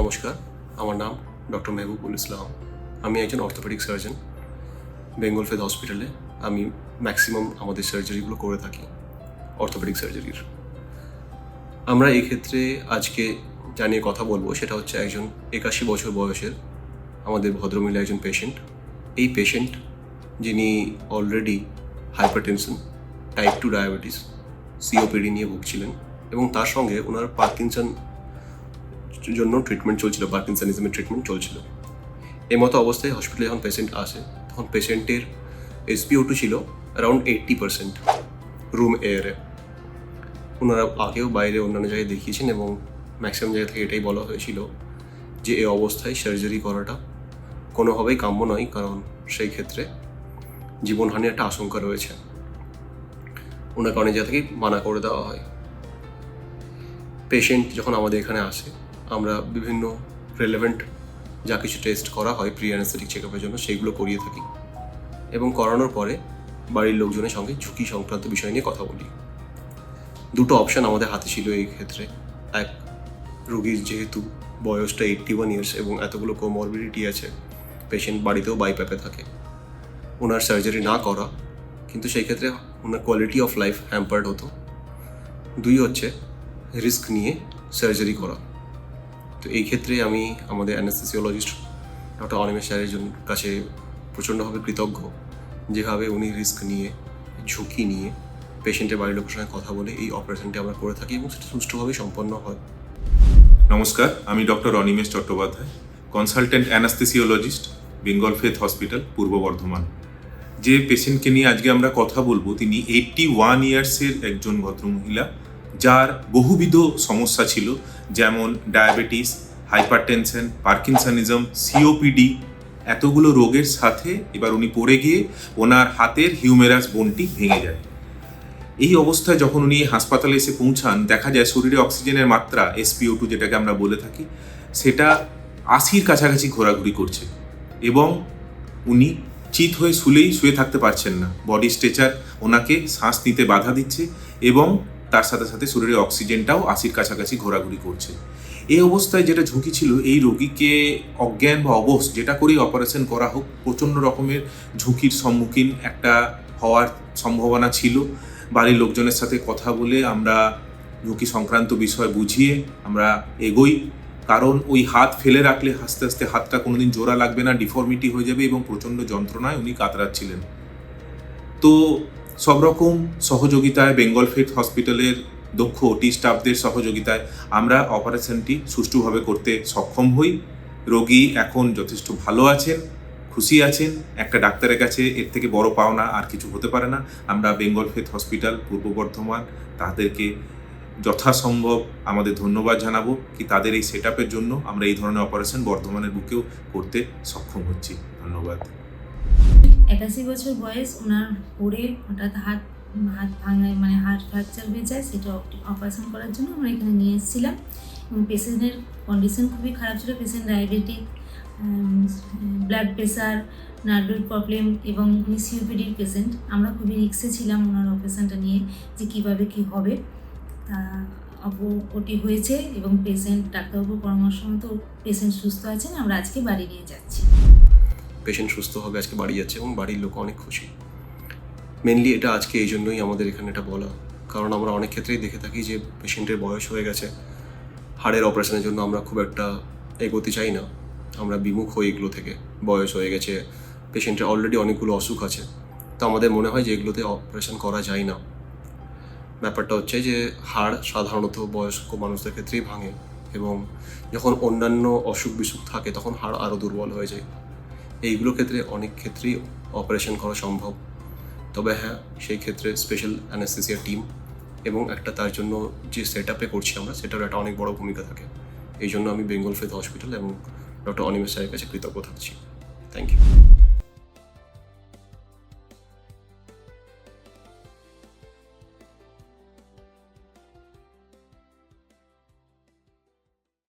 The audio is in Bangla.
নমস্কার, আমার নাম ডক্টর মেহবুবুল ইসলাম। আমি একজন অর্থোপেডিক সার্জন। বেঙ্গল ফেদ হসপিটালে আমি ম্যাক্সিমাম আমাদের সার্জারিগুলো করে থাকি, অর্থোপেডিক সার্জারির। আমরা এই ক্ষেত্রে আজকে যা নিয়ে কথা বলবো সেটা হচ্ছে একজন 81 বছর বয়সের আমাদের ভদ্রমহিলা একজন পেশেন্ট। এই পেশেন্ট যিনি already hypertension, type 2 diabetes, COPD নিয়ে ভুগছিলেন এবং তার সঙ্গে ওনার পার্কিনসন জন্য ট্রিটমেন্ট চলছিল, পার্কিনসনিজমের ট্রিটমেন্ট চলছিল। এই মতো অবস্থায় হসপিটালে যখন পেশেন্ট আসে তখন পেশেন্টের SpO2 ছিল অ্যারাউন্ড 80% রুম এয়ারে। ওনারা আগেও বাইরে অন্যান্য জায়গায় দেখিয়েছেন এবং ম্যাক্সিমাম জায়গা থেকে এটাই বলা হয়েছিল যে এই অবস্থায় সার্জারি করাটা কোনোভাবেই কাম্য নয়, কারণ সেই ক্ষেত্রে জীবনহানির একটা আশঙ্কা রয়েছে। ওনাকে অনেক জায়গা থেকেই মানা করে দেওয়া হয়। পেশেন্ট যখন আমাদের এখানে আসে আমরা বিভিন্ন রেলেভেন্ট যা কিছু টেস্ট করা হয় প্রি অ্যানেস্থেটিক চেকআপের জন্য সেইগুলো করিয়ে থাকি এবং করানোর পরে বাড়ির লোকজনের সঙ্গে ঝুঁকি সংক্রান্ত বিষয় নিয়ে কথা বলি। দুটো অপশান আমাদের হাতে ছিল এই ক্ষেত্রে। এক, রোগীর যেহেতু বয়সটা 81 ইয়ার্স এবং এতগুলো কোমরবিডিটি আছে, পেশেন্ট বাড়িতেও বাইপ্যাপে থাকে, ওনার সার্জারি না করা, কিন্তু সেই ক্ষেত্রে ওনার কোয়ালিটি অফ লাইফ হ্যাম্পার্ড হতো। দুই হচ্ছে রিস্ক নিয়ে সার্জারি করা। তো এই ক্ষেত্রে আমি আমাদের অ্যানেস্থেসিওলজিস্ট ডক্টর অনিমেষ স্যারের কাছে প্রচণ্ডভাবে কৃতজ্ঞ, যেভাবে উনি রিস্ক নিয়ে, ঝুঁকি নিয়ে পেশেন্টের বাড়ির লোকের সঙ্গে কথা বলে এই অপারেশনটি আমরা করে থাকি এবং সেটা সুষ্ঠুভাবে সম্পন্ন হয়। নমস্কার, আমি doctor Animesh Chattopadhyay, consultant anaesthesiologist, Bengal Faith hospital, পূর্ব বর্ধমান। যে পেশেন্টকে নিয়ে আজকে আমরা কথা বলবো তিনি 81 ইয়ার্সের একজন ভদ্রমহিলা, যার বহুবিধ সমস্যা ছিল, যেমন ডায়াবেটিস, হাইপারটেনশন, পার্কিনসনিজম, সিওপিডি, এতগুলো রোগের সাথে এবার উনি পড়ে গিয়ে ওনার হাতের হিউমেরাস বোনটি ভেঙে যায়। এই অবস্থায় যখন উনি হাসপাতালে এসে পৌঁছান, দেখা যায় শরীরে অক্সিজেনের মাত্রা SpO2 যেটাকে আমরা বলে থাকি, সেটা 80-র কাছাকাছি ঘোরাঘুরি করছে এবং উনি চিত হয়ে শুয়ে থাকতে পারছেন না। বডি স্ট্রেচার ওনাকে শ্বাস নিতে বাধা দিচ্ছে এবং তার সাথে সাথে শরীরে অক্সিজেনটাও 80-র কাছাকাছি ঘোরাঘুরি করছে। এই অবস্থায় যেটা ঝুঁকি ছিল, এই রোগীকে অজ্ঞান বা অবশ যেটা করেই অপারেশন করা হোক, প্রচণ্ড রকমের ঝুঁকির সম্মুখীন একটা হওয়ার সম্ভাবনা ছিল। বাড়ির লোকজনের সাথে কথা বলে আমরা ঝুঁকি সংক্রান্ত বিষয় বুঝিয়ে আমরা এগোই, কারণ ওই হাত ফেলে রাখলে আস্তে আস্তে হাতটা কোনোদিন জোড়া লাগবে না, ডিফর্মিটি হয়ে যাবে এবং প্রচণ্ড যন্ত্রণায় উনি কাতরাচ্ছিলেন। তো সব রকম সহযোগিতায়, বেঙ্গল ফেথ হসপিটালের দক্ষ OT স্টাফদের সহযোগিতায় আমরা অপারেশনটি সুষ্ঠুভাবে করতে সক্ষম হই। রোগী এখন যথেষ্ট ভালো আছেন, খুশি আছেন। একটা ডাক্তারের কাছে এর থেকে বড় পাওনা আর কিছু হতে পারে না। আমরা বেঙ্গল ফেথ হসপিটাল, পূর্ব বর্ধমান, তাদেরকে যথাসম্ভব আমাদের ধন্যবাদ জানাবো কি তাদের এই সেটআপের জন্য আমরা এই ধরনের অপারেশন বর্ধমানের বুকেও করতে সক্ষম হচ্ছি। ধন্যবাদ। 81 বছর বয়স, ওনার পড়ে হঠাৎ হাত ভাঙায়, মানে হার্ট ফ্র্যাকচার হয়ে যায়। সেটা অপারেশন করার জন্য আমরা এখানে নিয়ে এসেছিলাম এবং পেশেন্টের কন্ডিশন খুবই খারাপ ছিল। পেশেন্ট ডায়াবেটিক, ব্লাড প্রেশার, নার্ভের প্রবলেম এবং উনি সিওপিডির পেশেন্ট। আমরা খুবই রিক্সে ছিলাম ওনার অপারেশনটা নিয়ে যে কীভাবে কী হবে। তা ওটি হয়েছে এবং পেশেন্ট ডাক্তারবাবুর পরামর্শ মতো পেশেন্ট সুস্থ আছেন। আমরা আজকে বাড়ি নিয়ে যাচ্ছি। পেশেন্ট সুস্থ হবে, আজকে বাড়ি যাচ্ছে এবং বাড়ির লোক অনেক খুশি। মেনলি এটা আজকে এই জন্যই আমাদের এখানে এটা বলা, কারণ আমরা অনেক ক্ষেত্রেই দেখে থাকি যে পেশেন্টের বয়স হয়ে গেছে, হাড়ের অপারেশনের জন্য আমরা খুব একটা এগোতে চাই না, আমরা বিমুখ হই এগুলো থেকে। বয়স হয়ে গেছে, পেশেন্টের অলরেডি অনেকগুলো অসুখ আছে, তো আমাদের মনে হয় যে এগুলোতে অপারেশন করা যায় না। ব্যাপারটা হচ্ছে যে হাড় সাধারণত বয়স্ক মানুষদের ক্ষেত্রেই ভাঙে এবং যখন অন্যান্য অসুখ বিসুখ থাকে তখন হাড় আরও দুর্বল হয়ে যায়। এইগুলোর ক্ষেত্রে অনেক ক্ষেত্রেই অপারেশন করা সম্ভব, তবে হ্যাঁ, সেই ক্ষেত্রে স্পেশাল অ্যানেস্থেসিয়া টিম এবং একটা তার জন্য যে সেটআপে করছি আমরা, সেটারও একটা অনেক বড় ভূমিকা থাকে। এই জন্য আমি বেঙ্গল ফেথ হসপিটাল এবং ডক্টর অনিমেষ স্যারের কাছে কৃতজ্ঞ থাকছি। Thank you.